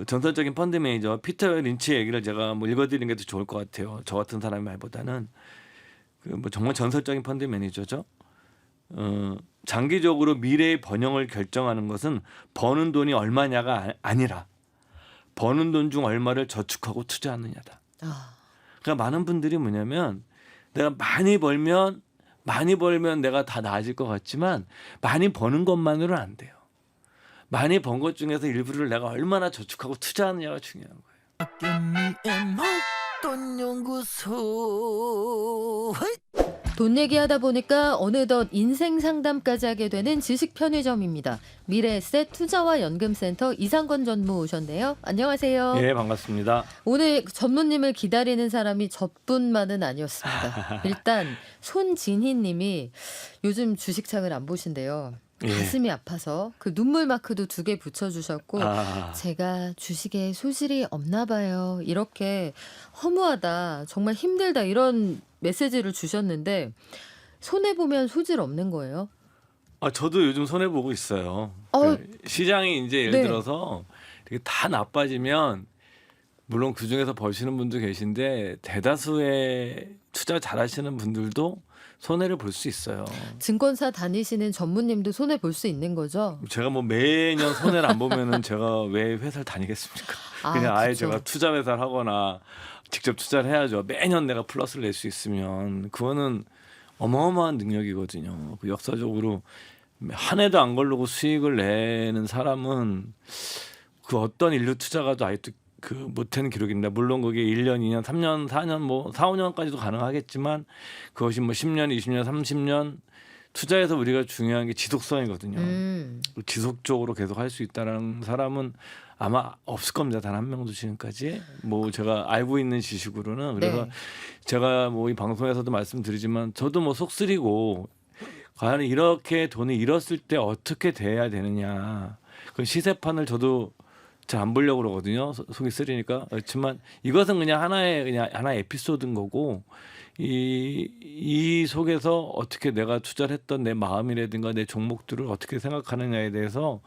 전설적인 펀드 매니저 피터 린치 얘기를 제가 뭐 읽어드리는 게 더 좋을 것 같아요. 저 같은 사람의 말보다는 그 뭐 정말 전설적인 펀드 매니저죠. 장기적으로 미래의 번영을 결정하는 것은 버는 돈이 얼마냐가 아니라 버는 돈 중 얼마를 저축하고 투자하느냐다. 아, 그러니까 많은 분들이 뭐냐면 내가 많이 벌면 내가 다 나아질 것 같지만 많이 버는 것만으로는 안 돼요. 많이 번 것 중에서 일부를 내가 얼마나 저축하고 투자하느냐가 중요한 거예요. 박연미의 목돈 연구소. 돈 얘기하다 보니까 어느덧 인생 상담까지 하게 되는 지식 편의점입니다. 미래에셋 투자와 연금센터 이상권 전무 오셨네요. 안녕하세요. 예, 반갑습니다. 오늘 전무님을 기다리는 사람이 저뿐만은 아니었습니다. 일단 손진희님이 요즘 주식창을 안 보신대요. 예. 가슴이 아파서 그 눈물 마크도 2개 붙여주셨고 아, 제가 주식에 소질이 없나 봐요. 이렇게 허무하다, 정말 힘들다 이런 메시지를 주셨는데 손해보면 소질 없는 거예요? 저도 요즘 손해 보고 있어요. 어, 그 시장이 이제 예를 네. 들어서 이렇게 다 나빠지면 물론 그 중에서 버시는 분도 계신데 대다수의 투자 잘하시는 분들도 손해를 볼 수 있어요. 증권사 다니시는 전무님도 손해 볼 수 있는 거죠? 제가 뭐 매년 손해를 안 보면은 제가 왜 회사를 다니겠습니까? 그냥 아예 그쵸. 제가 투자 회사를 하거나 직접 투자를 해야죠. 매년 내가 플러스를 낼 수 있으면 그거는 어마어마한 능력이거든요. 그 역사적으로 한 해도 안 걸르고 수익을 내는 사람은 그 어떤 인류 투자가도 아직도 그 못하는 기록입니다. 물론 그게 1년, 2년, 3년, 4년, 뭐 4, 5년까지도 가능하겠지만 그것이 뭐 10년, 20년, 30년 투자에서 우리가 중요한 게 지속성이거든요. 지속적으로 계속 할 수 있다는 사람은 아마 없을 겁니다. 단 한 명도 지금까지. 뭐 제가 알고 있는 지식으로는. 그래서 네. 제가 뭐 이 방송에서도 말씀드리지만 저도 뭐 속쓰리고 과연 이렇게 돈을 잃었을 때 어떻게 돼야 되느냐. 그 시세판을 저도 잘 안 보려고 그러거든요. 속이 쓰리니까. 그렇지만 이것은 그냥 하나의 에피소드인 거고 이 속에서 어떻게 내가 투자를 했던 내 마음이라든가 내 종목들을 어떻게 생각하느냐에 대해서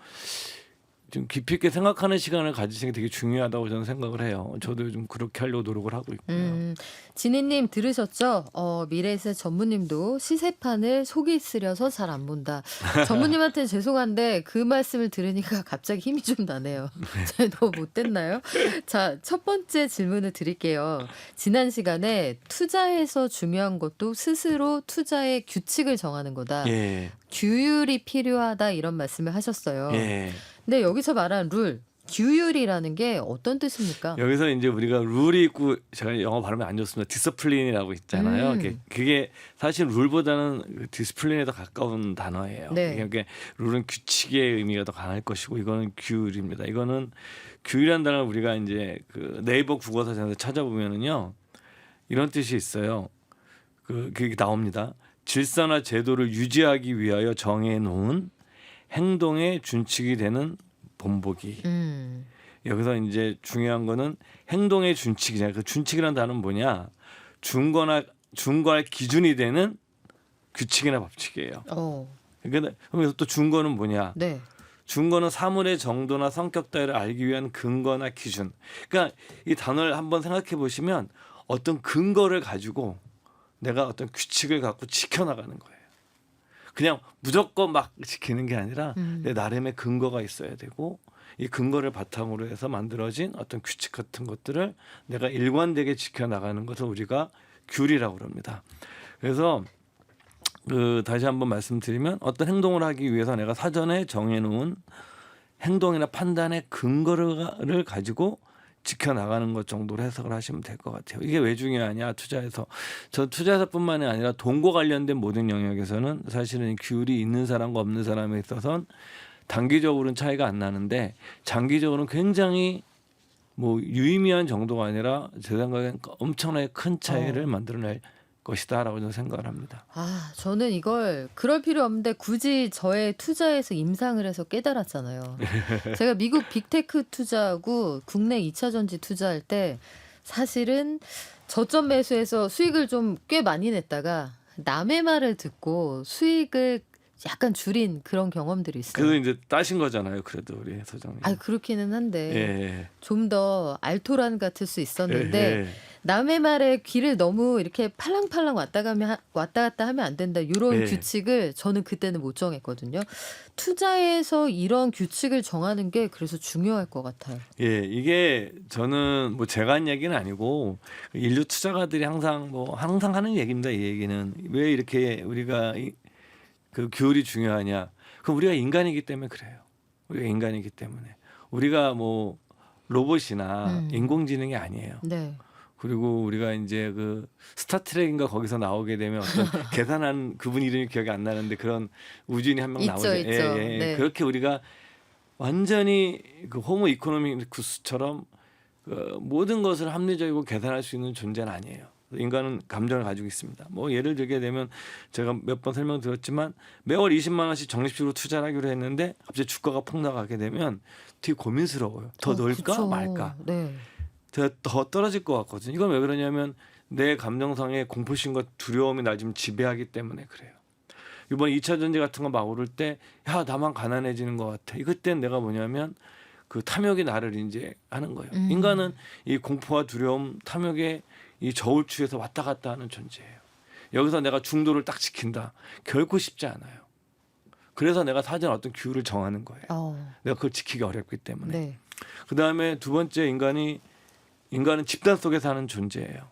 좀 깊이 있게 생각하는 시간을 가지시는 게 되게 중요하다고 저는 생각을 해요. 저도 요즘 그렇게 하려고 노력을 하고 있고요. 진희님 들으셨죠? 미래에셋 전무님도 시세판을 속이 쓰려서 잘 안 본다. 전무님한테 죄송한데 그 말씀을 들으니까 갑자기 힘이 좀 나네요. 제가 너무 못됐나요? 자, 첫 번째 질문을 드릴게요. 지난 시간에 투자에서 중요한 것도 스스로 투자의 규칙을 정하는 거다. 예, 규율이 필요하다 이런 말씀을 하셨어요. 예. 근데 여기서 말한 룰, 규율이라는 게 어떤 뜻입니까? 여기서 이제 우리가 룰이 있고 제가 영어 발음이 안 좋습니다. 디스플린이라고 있잖아요. 그게 사실 룰보다는 그 디스플린에 더 가까운 단어예요. 네. 그러니까 룰은 규칙의 의미가 더 강할 것이고 이거는 규율입니다. 이거는 규율이라는 단어를 우리가 이제 그 네이버 국어사전에서 찾아보면은요 이런 뜻이 있어요. 그게 나옵니다. 질서나 제도를 유지하기 위하여 정해놓은 행동의 준칙이 되는 본보기. 여기서 이제 중요한 거는 행동의 준칙이잖아요. 그 준칙이라는 단어는 뭐냐? 준거할 기준이 되는 규칙이나 법칙이에요. 그러니까 그래서 또 준거는 뭐냐? 네. 준거는 사물의 정도나 성격 따위를 알기 위한 근거나 기준. 그러니까 이 단어를 한번 생각해 보시면 어떤 근거를 가지고 내가 어떤 규칙을 갖고 지켜나가는 거예요. 그냥 무조건 막 지키는 게 아니라 내 나름의 근거가 있어야 되고 이 근거를 바탕으로 해서 만들어진 어떤 규칙 같은 것들을 내가 일관되게 지켜나가는 것을 우리가 규율이라고 그럽니다. 그래서 다시 한번 말씀드리면 어떤 행동을 하기 위해서 내가 사전에 정해놓은 행동이나 판단의 근거를 가지고 지켜나가는 것 정도로 해석을 하시면 될 것 같아요. 이게 왜 중요하냐 투자에서. 저 투자에서뿐만이 아니라 돈과 관련된 모든 영역에서는 사실은 규율이 있는 사람과 없는 사람에 있어서는 단기적으로는 차이가 안 나는데 장기적으로는 굉장히 뭐 유의미한 정도가 아니라 제 생각엔 엄청나게 큰 차이를 만들어낼 것이다라고 저는 생각을 합니다. 저는 이걸 그럴 필요 없는데 굳이 저의 투자에서 임상을 해서 깨달았잖아요. 제가 미국 빅테크 투자하고 국내 2차 전지 투자할 때 사실은 저점 매수해서 수익을 좀 꽤 많이 냈다가 남의 말을 듣고 수익을 약간 줄인 그런 경험들이 그래서 있어요. 이제 따신 거잖아요. 그래도 우리 소장님. 아 그렇기는 한데 예. 좀 더 알토란 같을 수 있었는데 예. 남의 말에 귀를 너무 이렇게 팔랑팔랑 왔다 갔다 하면 안 된다. 이런 예. 규칙을 저는 그때는 못 정했거든요. 투자에서 이런 규칙을 정하는 게 그래서 중요할 것 같아요. 예, 이게 저는 뭐 제가 한 얘기는 아니고 인류 투자가들이 항상 하는 얘기입니다. 이 얘기는 왜 이렇게 우리가 그 규율이 중요하냐? 그 우리가 인간이기 때문에 그래요. 우리가 인간이기 때문에 우리가 뭐 로봇이나 인공지능이 아니에요. 네. 그리고 우리가 이제 그 스타트rek인가 거기서 나오게 되면 어떤 계산한 그분 이름이 기억이 안 나는데 그런 우주인이 한 명 있죠, 나오죠. 있죠. 네. 그렇게 우리가 완전히 그 호모 이코노미쿠스처럼 그 모든 것을 합리적이고 계산할 수 있는 존재는 아니에요. 인간은 감정을 가지고 있습니다. 뭐 예를 들게 되면 제가 몇 번 설명드렸지만 매월 20만 원씩 적립식으로 투자를 하기로 했는데 갑자기 주가가 폭락하게 되면 되게 고민스러워요. 더 넣을까 그쵸. 말까. 네. 더 떨어질 것 같거든요. 이건 왜 그러냐면 내 감정상의 공포심과 두려움이 날 지금 지배하기 때문에 그래요. 이번 2차 전지 같은 거 막 오를 때 야 나만 가난해지는 것 같아. 이것땐 내가 뭐냐면 그 탐욕이 나를 이제 하는 거예요. 인간은 이 공포와 두려움, 탐욕의 이 저울추에서 왔다 갔다 하는 존재예요. 여기서 내가 중도를 딱 지킨다. 결코 쉽지 않아요. 그래서 내가 사전 어떤 규율을 정하는 거예요. 내가 그걸 지키기 어렵기 때문에. 네. 그다음에 두 번째 인간은 집단 속에 사는 존재예요.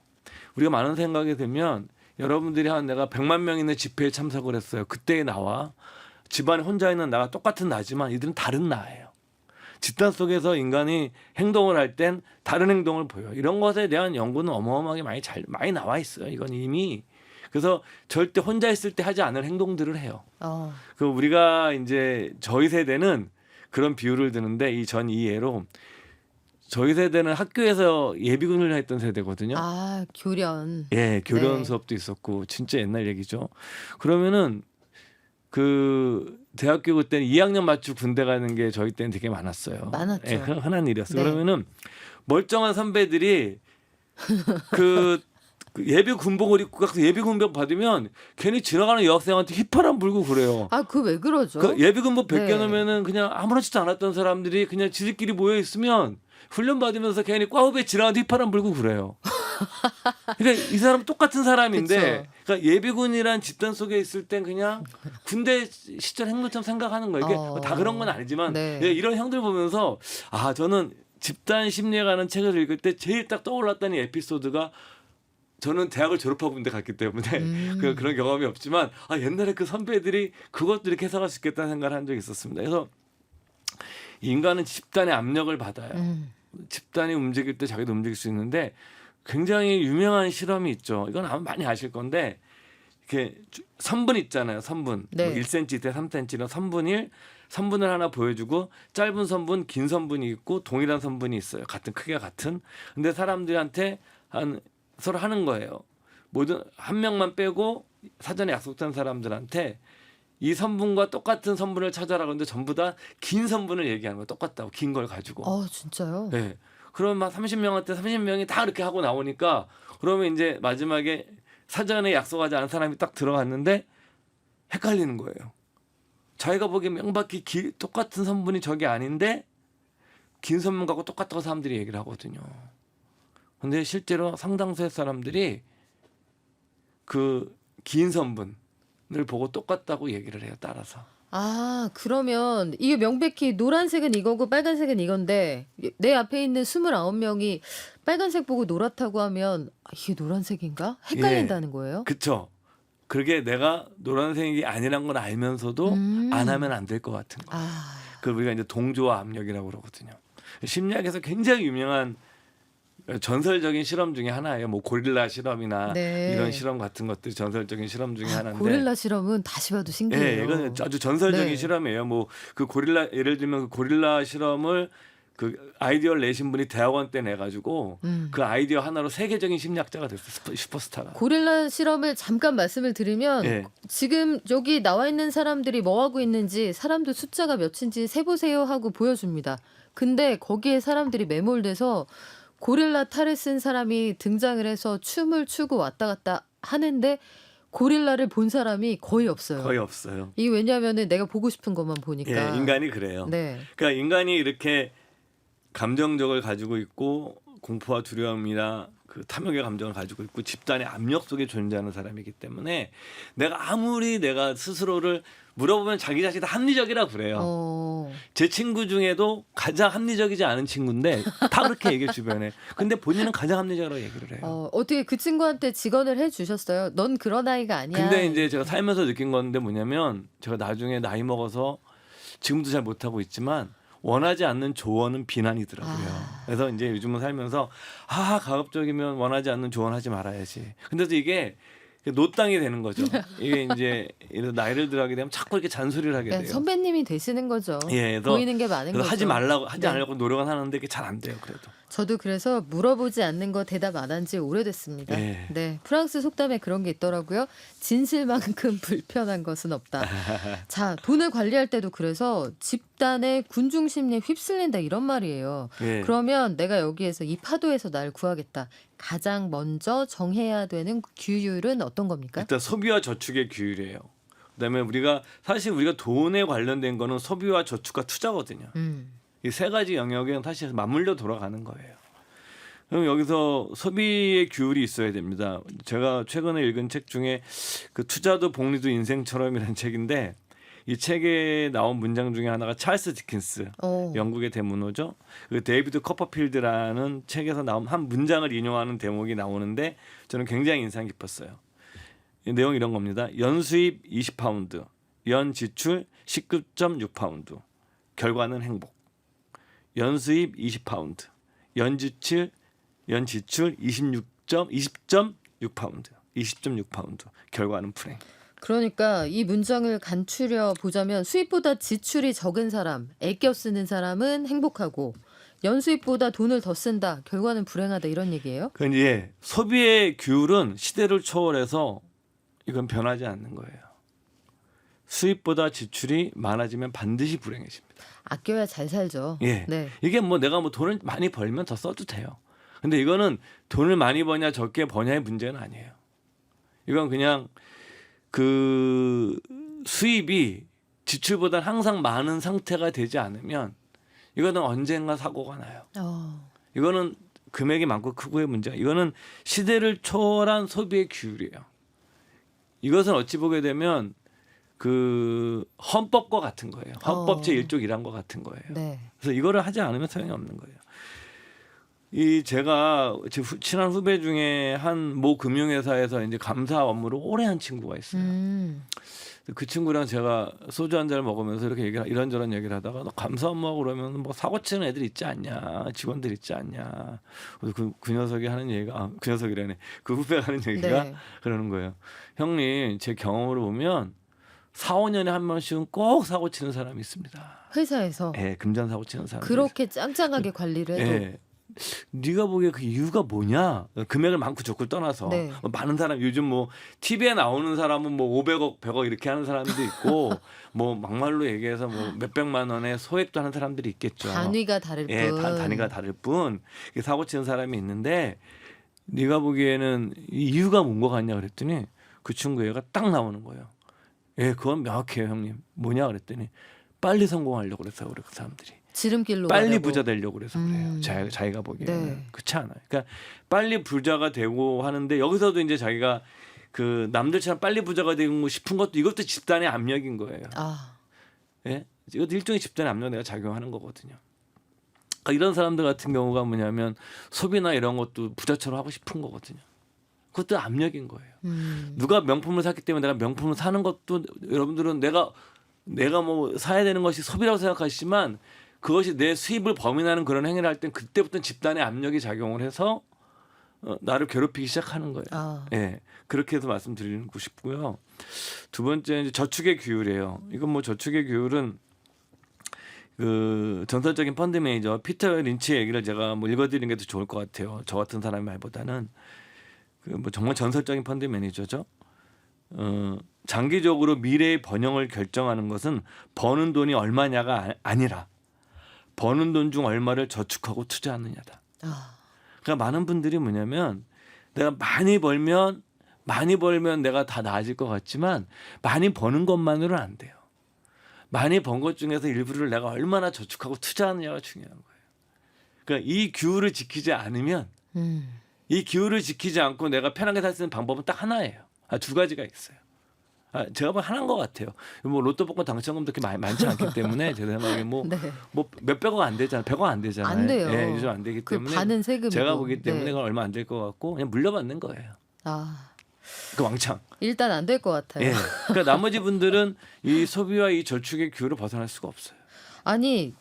우리가 많은 생각이 들면 여러분들이 내가 100만 명 있는 집회에 참석을 했어요. 그때 나와 집안에 혼자 있는 나가 똑같은 나지만 이들은 다른 나예요. 집단 속에서 인간이 행동을 할 땐 다른 행동을 보여요. 이런 것에 대한 연구는 어마어마하게 많이 나와 있어요. 이건 이미. 그래서 절대 혼자 있을 때 하지 않을 행동들을 해요. 그 우리가 이제 저희 세대는 그런 비유를 드는데 이 예로 저희 세대는 학교에서 예비군을 했던 세대거든요. 아 교련. 예, 교련 네. 수업도 있었고 진짜 옛날 얘기죠. 그러면은 그 대학교 그때는 2학년 맞추 군대 가는 게 저희 때는 되게 많았어요. 많았죠. 예, 흔한 일이었어요. 네. 그러면은 멀쩡한 선배들이 그 예비 군복을 입고 가서 예비 군복 받으면 괜히 지나가는 여학생한테 휘파람 불고 그래요. 아 그 왜 그러죠? 그 예비 군복 네. 벗겨놓으면은 그냥 아무렇지도 않았던 사람들이 그냥 지들끼리 모여 있으면 훈련 받으면서 괜히 꽈후배 지나가는데 휘파람 불고 그래요. 그러니까 이 사람 똑같은 사람인데, 그쵸. 그러니까 예비군이란 집단 속에 있을 땐 그냥 군대 시절 행동처럼 생각하는 거예요. 이게 다 그런 건 아니지만 네. 예, 이런 형들 보면서 저는 집단 심리에 관한 책을 읽을 때 제일 딱 떠올랐던 이 에피소드가 저는 대학을 졸업하고 군대 갔기 때문에 그런 경험이 없지만 옛날에 그 선배들이 그것도 이렇게 해석할 수 있겠다는 생각을 한 적이 있었습니다. 그래서 인간은 집단의 압력을 받아요. 집단이 움직일 때 자기도 움직일 수 있는데 굉장히 유명한 실험이 있죠. 이건 아마 많이 아실 건데 이렇게 선분 있잖아요. 선분. 네. 뭐 1cm 대 3cm로 선분을 하나 보여주고 짧은 선분, 긴 선분이 있고 동일한 선분이 있어요. 같은 크기가 같은. 근데 사람들한테 서로 하는 거예요. 모든 한 명만 빼고 사전에 약속된 사람들한테 이 선분과 똑같은 선분을 찾아라. 그런데 전부 다 긴 선분을 얘기하는 거예요. 똑같다고 긴 걸 가지고. 진짜요? 네. 그러면 막 30명한테 30명이 다 그렇게 하고 나오니까 그러면 이제 마지막에 사전에 약속하지 않은 사람이 딱 들어갔는데 헷갈리는 거예요. 자기가 보기엔 명백히 똑같은 선분이 저게 아닌데 긴 선분 갖고 똑같다고 사람들이 얘기를 하거든요. 근데 실제로 상당수의 사람들이 그 긴 선분을 보고 똑같다고 얘기를 해요. 따라서. 그러면 이게 명백히 노란색은 이거고 빨간색은 이건데 내 앞에 있는 29명이 빨간색 보고 노랗다고 하면 이게 노란색인가? 헷갈린다는 거예요? 그렇죠. 그게 내가 노란색이 아니란 걸 알면서도 안 하면 안 될 것 같은 거. 그 우리가 이제 동조와 압력이라고 그러거든요. 심리학에서 굉장히 유명한 전설적인 실험 중에 하나예요. 뭐 고릴라 실험이나 네. 이런 실험 같은 것들이 전설적인 실험 중에 하나인데. 고릴라 실험은 다시 봐도 신기해요. 예, 이건 아주 전설적인 네. 실험이에요. 뭐 그 고릴라 예를 들면 그 고릴라 실험을 그 아이디어를 내신 분이 대학원 때 내가지고 그 아이디어 하나로 세계적인 심리학자가 됐어요. 슈퍼스타가. 고릴라 실험을 잠깐 말씀을 드리면 예. 지금 여기 나와 있는 사람들이 뭐 하고 있는지 사람들 숫자가 몇인지 세보세요 하고 보여줍니다. 근데 거기에 사람들이 매몰돼서 고릴라 탈을 쓴 사람이 등장을 해서 춤을 추고 왔다 갔다 하는데 고릴라를 본 사람이 거의 없어요. 거의 없어요. 이게 왜냐하면은 내가 보고 싶은 것만 보니까. 예, 인간이 그래요. 네. 그러니까 인간이 이렇게 감정적을 가지고 있고 공포와 두려움이나 그 탐욕의 감정을 가지고 있고 집단의 압력 속에 존재하는 사람이기 때문에 내가 아무리 내가 스스로를 물어보면 자기 자신이 다 합리적이라 그래요. 제 친구 중에도 가장 합리적이지 않은 친구인데 다 그렇게 얘기해 주변에. 근데 본인은 가장 합리적이라고 얘기를 해요. 어떻게 그 친구한테 직언을 해주셨어요? 넌 그런 아이가 아니야. 근데 이제 제가 살면서 느낀 건데 뭐냐면 제가 나중에 나이 먹어서 지금도 잘 못하고 있지만 원하지 않는 조언은 비난이더라고요. 그래서 이제 요즘은 살면서 가급적이면 원하지 않는 조언하지 말아야지. 근데 또 이게 노땅이 되는 거죠. 이게 이제 나이를 들어가게 되면 자꾸 이렇게 잔소리를 하게 돼요. 선배님이 되시는 거죠. 예, 그래서 보이는 게 많은 거죠. 하지 말라고 하지 않으려고 노력은 하는데 이게 잘 안 돼요. 그래도. 저도 그래서 물어보지 않는 거 대답 안 한 지 오래됐습니다. 네. 네, 프랑스 속담에 그런 게 있더라고요. 진실만큼 불편한 것은 없다. 자, 돈을 관리할 때도 그래서 집단의 군중 심리에 휩쓸린다 이런 말이에요. 예. 그러면 내가 여기에서 이 파도에서 날 구하겠다. 가장 먼저 정해야 되는 규율은 어떤 겁니까? 일단 소비와 저축의 규율이에요. 그다음에 우리가 사실 우리가 돈에 관련된 거는 소비와 저축과 투자거든요. 이 세 가지 영역은 사실 맞물려 돌아가는 거예요. 그럼 여기서 소비의 규율이 있어야 됩니다. 제가 최근에 읽은 책 중에 그 투자도 복리도 인생처럼이라는 책인데 이 책에 나온 문장 중에 하나가 찰스 디킨스, 영국의 대문호죠. 그 데이비드 커퍼필드라는 책에서 나온 한 문장을 인용하는 대목이 나오는데 저는 굉장히 인상 깊었어요. 이 내용이 이런 겁니다. 연수입 20파운드, 연 지출 19.6파운드, 결과는 행복. 연수입 20파운드, 연지출 20.6파운드, 20.6파운드, 결과는 불행. 그러니까 이 문장을 간추려 보자면 수입보다 지출이 적은 사람, 아껴 쓰는 사람은 행복하고 연수입보다 돈을 더 쓴다. 결과는 불행하다 이런 얘기예요? 그 이제 소비의 규율은 시대를 초월해서 이건 변하지 않는 거예요. 수입보다 지출이 많아지면 반드시 불행해집니다. 아껴야 잘 살죠. 예. 네. 이게 뭐 내가 뭐 돈을 많이 벌면 더 써도 돼요. 근데 이거는 돈을 많이 버냐 적게 버냐의 문제는 아니에요. 이건 그냥 그 수입이 지출보다 항상 많은 상태가 되지 않으면 이거는 언젠가 사고가 나요. 이거는 금액이 많고 크고의 문제가 이거는 시대를 초월한 소비의 규율이에요. 이것은 어찌 보게 되면 그 헌법과 같은 거예요. 헌법 제1조 1항과 같은 거예요. 네. 그래서 이거를 하지 않으면 소용이 없는 거예요. 이 제가 제 친한 후배 중에 한 모 금융회사에서 이제 감사 업무를 오래 한 친구가 있어요. 그 친구랑 제가 소주 한 잔을 먹으면서 이렇게 이런저런 얘기를 하다가 너 감사 업무하고 그러면 뭐 사고 치는 애들 있지 않냐, 직원들 있지 않냐. 그래서 그 녀석이 하는 얘기가 그 녀석이라네. 그 후배가 하는 얘기가 네. 그러는 거예요. 형님 제 경험으로 보면 4, 5년에 한 번씩은 꼭 사고 치는 사람이 있습니다. 회사에서 예, 금전 사고 치는 사람. 그렇게 짱짱하게 관리를 해도 예. 네가 보기에 그 이유가 뭐냐? 금액을 많고 적고를 떠나서 네. 많은 사람 요즘 뭐 TV에 나오는 사람은 뭐 500억, 100억 이렇게 하는 사람도 있고 뭐 막말로 얘기해서 뭐 몇백만 원의 소액도 하는 사람들이 있겠죠. 단위가 다를 뿐. 예, 단위가 다를 뿐 이게 사고 치는 사람이 있는데 네가 보기에는 이 이유가 뭔 거 같냐 그랬더니 그 친구 얘가 딱 나오는 거예요. 예, 그건 명확해요, 형님. 뭐냐 그랬더니 빨리 성공하려고 그랬어요, 우리 그 사람들이. 지름길로 빨리 가려고. 부자 되려고 그래서 그래요. 자기가 보기에는 네. 그렇지 않아요. 그러니까 빨리 부자가 되고 하는데 여기서도 이제 자기가 그 남들처럼 빨리 부자가 되고 싶은 것도 이것도 집단의 압력인 거예요. 예? 이것도 일종의 집단의 압력 내가 작용하는 거거든요. 그러니까 이런 사람들 같은 경우가 뭐냐면 소비나 이런 것도 부자처럼 하고 싶은 거거든요. 그것도 압력인 거예요. 누가 명품을 샀기 때문에 내가 명품을 사는 것도 여러분들은 내가 뭐 사야 되는 것이 소비라고 생각하시지만 그것이 내 수입을 범인하는 그런 행위를 할 땐 그때부터 집단의 압력이 작용을 해서 나를 괴롭히기 시작하는 거예요. 예, 그렇게 해서 말씀드리고 싶고요. 두 번째 이제 저축의 규율이에요. 이건 뭐 저축의 규율은 그 전설적인 펀드 매니저 피터 린치의 얘기를 제가 뭐 읽어드리는 게 더 좋을 것 같아요. 저 같은 사람의 말보다는 그 뭐 정말 전설적인 펀드 매니저죠. 장기적으로 미래의 번영을 결정하는 것은 버는 돈이 얼마냐가 아니라 버는 돈 중 얼마를 저축하고 투자하느냐다. 그러니까 많은 분들이 뭐냐면 내가 많이 벌면 많이 벌면 내가 다 나아질 것 같지만 많이 버는 것만으로는 안 돼요. 많이 번 것 중에서 일부를 내가 얼마나 저축하고 투자하느냐가 중요한 거예요. 그러니까 이 규율을 지키지 않으면 이 규율을 지키지 않고 내가 편하게 살 수 있는 방법은 딱 하나예요. 두 가지가 있어요. 제가 보면 하나인 것 같아요. 뭐 로또 복권 당첨금도 그렇게 많지 않기 때문에 제 생각에 뭐 몇백억 안 되잖아요. 100억 안 되잖아요. 안 돼요. 예, 요즘 안 되기 때문에 반은 세금이고. 제가 보기 때문에 네. 그건 얼마 안 될 것 같고 그냥 물려받는 거예요. 그 왕창. 일단 안 될 것 같아요. 예. 그러니까 나머지 분들은 이 소비와 이 저축의 규율을 벗어날 수가 없어요. 아니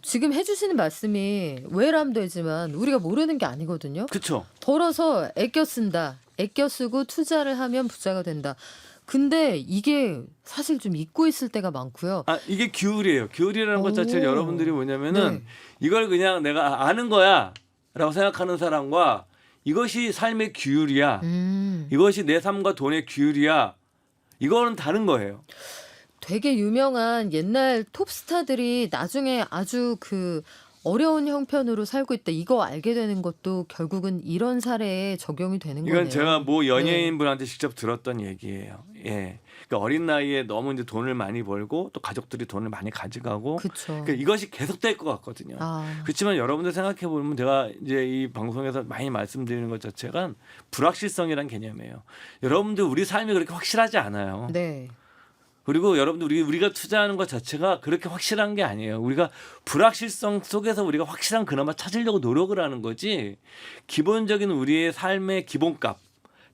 지금 해주시는 말씀이 외람되지만 우리가 모르는 게 아니거든요. 그렇죠. 벌어서 아껴 쓴다. 아껴 쓰고 투자를 하면 부자가 된다. 근데 이게 사실 좀 잊고 있을 때가 많고요. 이게 규율이에요. 규율이라는 것 자체를 오. 여러분들이 뭐냐면은 네. 이걸 그냥 내가 아는 거야라고 생각하는 사람과 이것이 삶의 규율이야. 이것이 내 삶과 돈의 규율이야. 이거는 다른 거예요. 되게 유명한 옛날 톱스타들이 나중에 아주 어려운 형편으로 살고 있다. 이거 알게 되는 것도 결국은 이런 사례에 적용이 되는 거네요. 이건 제가 뭐 연예인분한테 직접 들었던 얘기예요. 예. 그러니까 어린 나이에 너무 이제 돈을 많이 벌고 또 가족들이 돈을 많이 가져가고 그렇죠. 그러니까 이것이 계속될 것 같거든요. 그렇지만 여러분들 생각해 보면 제가 이제 이 방송에서 많이 말씀드리는 것 자체가 불확실성이란 개념이에요. 여러분들 우리 삶이 그렇게 확실하지 않아요. 네. 그리고 여러분들 우리가 투자하는 것 자체가 그렇게 확실한 게 아니에요. 우리가 불확실성 속에서 우리가 확실한 그나마 찾으려고 노력을 하는 거지. 기본적인 우리의 삶의 기본값,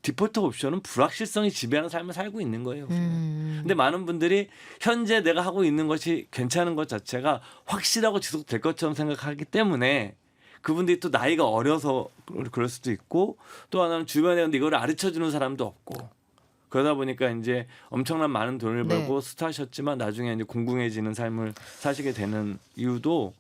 디폴트 옵션은 불확실성이 지배하는 삶을 살고 있는 거예요. 근데 많은 분들이 현재 내가 하고 있는 것이 괜찮은 것 자체가 확실하고 지속될 것처럼 생각하기 때문에 그분들이 또 나이가 어려서 그럴 수도 있고 또 하나는 주변에 이거를 가르쳐주는 사람도 없고 그러다 보니까 이제 엄청난 많은 돈을 벌고 스타셨지만 나중에 이제 궁궁해지는 삶을 사시게 되는 이유도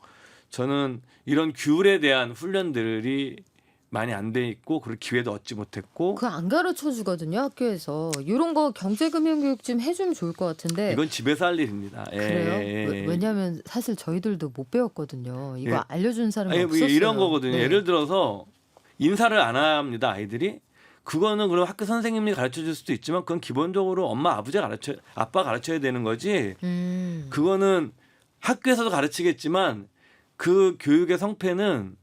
저는 이런 규율에 대한 훈련들이 많이 안 돼 있고 그럴 기회도 얻지 못했고 안 가르쳐 주거든요 학교에서. 이런 거 경제금융교육 좀 해주면 좋을 것 같은데. 이건 집에서 할 일입니다. 그래요? 왜냐하면 사실 저희들도 못 배웠거든요. 이거 알려주는 사람이 뭐 없었어요. 이런 거거든요. 네. 예를 들어서 인사를 안 합니다 아이들이. 그거는 그럼 학교 선생님이 가르쳐 줄 수도 있지만 그건 기본적으로 엄마 아빠 가르쳐야 되는 거지. 그거는 학교에서도 가르치겠지만 그 교육의 성패는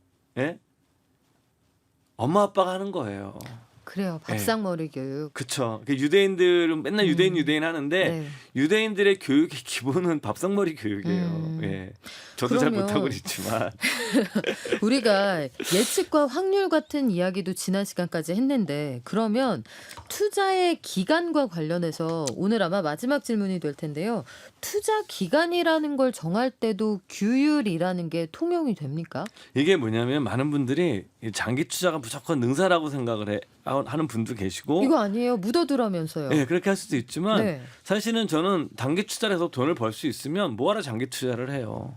엄마 아빠가 하는 거예요. 그래요. 밥상머리 교육. 그렇죠. 유대인들은 맨날 유대인 하는데 네. 유대인들의 교육의 기본은 밥상머리 교육이에요. 예. 저도 잘 그러면 못하고 있지만 우리가 예측과 확률 같은 이야기도 지난 시간까지 했는데 그러면 투자의 기간과 관련해서 오늘 아마 마지막 질문이 될 텐데요. 투자 기간이라는 걸 정할 때도 규율이라는 게 통용이 됩니까? 이게 뭐냐면 많은 분들이 장기 투자가 무조건 능사라고 생각을 하는 분도 계시고 이거 아니에요. 묻어두라면서요. 네, 그렇게 할 수도 있지만 네. 사실은 저는 단기 투자를 해서 돈을 벌 수 있으면 뭐하러 장기 투자를 해요.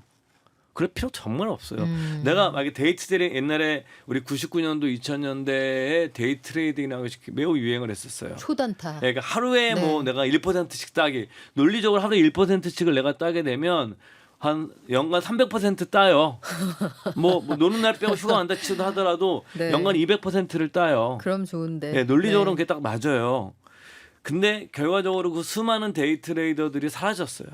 그럴 필요 정말 없어요. 내가 만약에 데이 트레이딩 옛날에 우리 99년도 2000년대에 데이 트레이딩이라는 것이 매우 유행을 했었어요. 초단타. 그러니까 하루에 네. 뭐 내가 1%씩 따기 논리적으로 하루에 1%씩을 내가 따게 되면 한 연간 300% 따요. 뭐 노는 날 빼고 휴가 안 다치도 하더라도 네. 연간 200%를 따요. 그럼 좋은데. 네, 논리적으로는 그게 딱 맞아요. 근데 결과적으로 그 수많은 데이 트레이더들이 사라졌어요.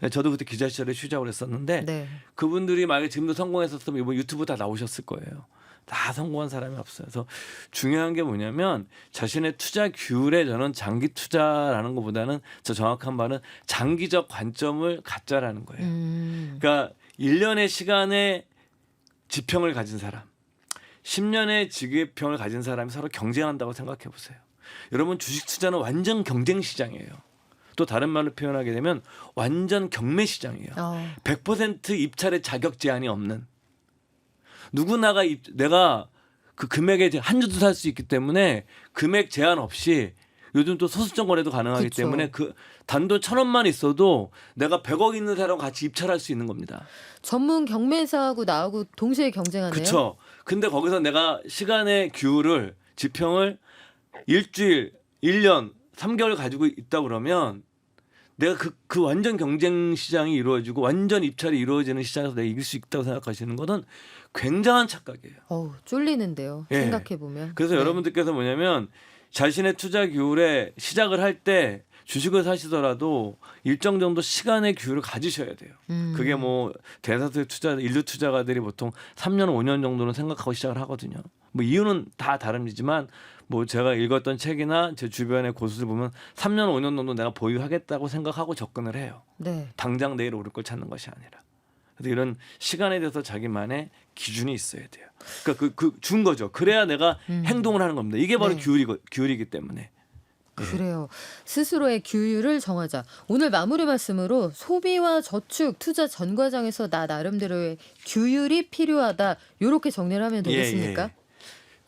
네, 저도 그때 기자 시절에 휴직을 했었는데 네. 그분들이 만약에 지금도 성공했었으면 이번 유튜브 다 나오셨을 거예요. 다 성공한 사람이 없어요. 그래서 중요한 게 뭐냐면 자신의 투자 규율에 저는 장기 투자라는 것보다는 저 정확한 말은 장기적 관점을 갖자라는 거예요. 그러니까 1년의 시간에 지평을 가진 사람, 10년의 지평을 가진 사람이 서로 경쟁한다고 생각해 보세요. 여러분 주식 투자는 완전 경쟁 시장이에요. 또 다른 말로 표현하게 되면 완전 경매 시장이에요. 100% 입찰의 자격 제한이 없는. 누구나가 내가 그 금액에 한 주도 살 수 있기 때문에 금액 제한 없이 요즘 또 소수점 거래도 가능하기 그쵸. 때문에 그 단돈 1,000원만 있어도 내가 100억 있는 사람과 같이 입찰할 수 있는 겁니다. 전문 경매사하고 나하고 동시에 경쟁하네요. 그렇죠. 근데 거기서 내가 시간의 규율을 지평을 일주일, 1년, 3개월 가지고 있다 그러면 내가 그 완전 경쟁 시장이 이루어지고 완전 입찰이 이루어지는 시장에서 내가 이길 수 있다고 생각하시는 것은 굉장한 착각이에요. 쫄리는데요. 예. 생각해 보면. 그래서 여러분들께서 뭐냐면 자신의 투자 규율에 시작을 할 때 주식을 사시더라도 일정 정도 시간의 규율을 가지셔야 돼요. 그게 뭐 대다수의 인류 투자가들이 보통 3년 5년 정도는 생각하고 시작을 하거든요. 뭐 이유는 다 다릅니지만 뭐 제가 읽었던 책이나 제 주변의 고수들 보면 3년 5년 정도 내가 보유하겠다고 생각하고 접근을 해요. 네. 당장 내일 오를 걸 찾는 것이 아니라. 그래서 이런 시간에 대해서 자기만의 기준이 있어야 돼요. 그러니까 준 거죠. 그래야 내가 행동을 하는 겁니다. 이게 바로 네. 규율이기 때문에. 그래요. 스스로의 규율을 정하자. 오늘 마무리 말씀으로 소비와 저축, 투자 전 과정에서 나 나름대로의 규율이 필요하다. 이렇게 정리를 하면 되겠습니까?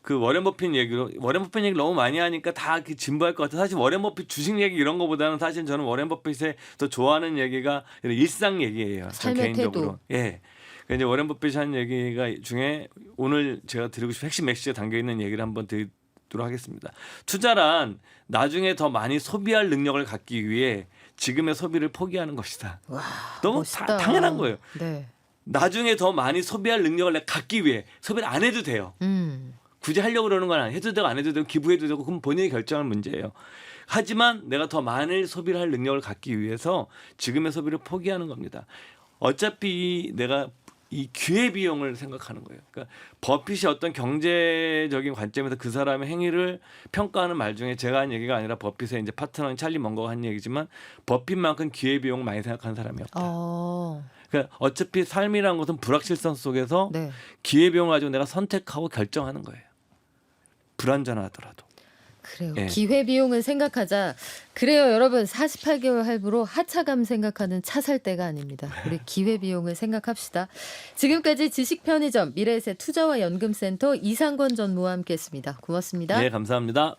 그 워렌 버핏 얘기를 너무 많이 하니까 다 이렇게 진부할 것 같아요. 사실 워렌 버핏 주식 얘기 이런 거보다는 사실 저는 워렌 버핏의 더 좋아하는 얘기가 이런 일상 얘기예요. 전 삶의 개인적으로. 태도. 예. 그러니까 이제 워렌 버핏이 한 얘기가 중에 오늘 제가 드리고 싶은 핵심 메시지에 담겨 있는 얘기를 한번 드리도록 하겠습니다. 투자란 나중에 더 많이 소비할 능력을 갖기 위해 지금의 소비를 포기하는 것이다. 와, 너무 멋있다. 당연한 거예요. 네. 나중에 더 많이 소비할 능력을 내가 갖기 위해 소비를 안 해도 돼요. 굳이 하려고 그러는 건 아니에요. 해도 되고 안 해도 되고 기부해도 되고 그건 본인이 결정할 문제예요. 하지만 내가 더 많은 소비를 할 능력을 갖기 위해서 지금의 소비를 포기하는 겁니다. 어차피 내가 이 기회비용을 생각하는 거예요. 그러니까 버핏이 어떤 경제적인 관점에서 그 사람의 행위를 평가하는 말 중에 제가 한 얘기가 아니라 버핏의 이제 파트너인 찰리 먼거가 한 얘기지만 버핏만큼 기회비용을 많이 생각하는 사람이 없다. 그러니까 어차피 삶이라는 것은 불확실성 속에서 네. 기회비용을 가지고 내가 선택하고 결정하는 거예요. 불안전하더라도. 그래요. 예. 기회비용은 생각하자. 그래요, 여러분. 48개월 할부로 하차감 생각하는 차 살 때가 아닙니다. 우리 기회비용을 생각합시다. 지금까지 지식편의점 미래에셋 투자와 연금센터 이상권 전무와 함께했습니다. 고맙습니다. 네, 감사합니다.